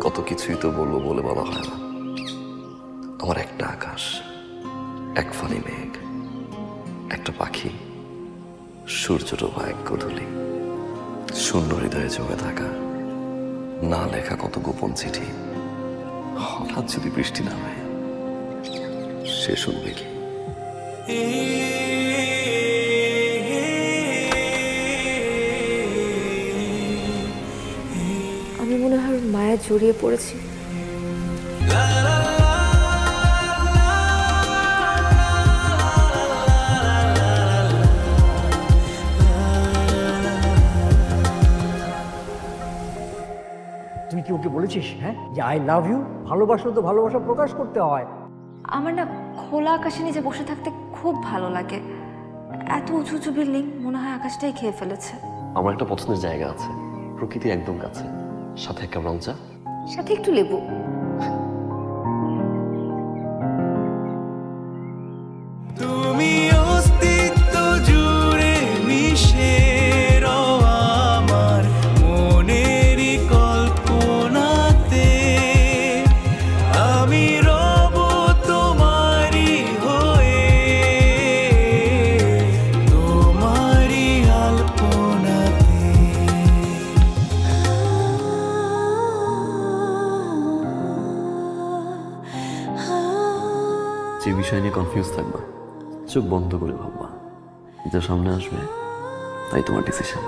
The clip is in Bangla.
কত কিছুই তো বলবো বলে বলা হয় না। আমার একটা আকাশ, এক ফালি মেঘ, একটা পাখি, সূর্য ডোবা এক গোধূলি, শূন্য হৃদয়ে জমে থাকা না লেখা কত গোপন চিঠি। হঠাৎ যদি বৃষ্টি নামে, সে শুনবে কি? আমি মনে হয় ওর মায়া জড়িয়ে পড়েছি। তুই কি ওকে বলেছিস হ্যাঁ যে আই লাভ ইউ? ভালোবাসলে তো ভালোবাসা প্রকাশ করতে হয়। আমার না খোলা আকাশে নিচে বসে থাকতে খুব ভালো লাগে। এত উঁচু উঁচু বিল্ডিং, মনে হয় আকাশটাই খেয়ে ফেলেছে। আমার একটা পছন্দের জায়গা আছে, প্রকৃতির একদম কাছে, সাথে একটা রং চা, সাথে একটু লেবু। তুমি অস্তিত্ব জুড়ে মিশে রও আমার মনেরই কল্পনাতে। আমি রব তোমারই হয়ে, তোমারই আলপনাতে। যে বিষয় নিয়ে কনফিউজ থাকবা, চোখ বন্ধ করে ভাববা, যা সামনে আসবে তাই তোমার ডিসিশন।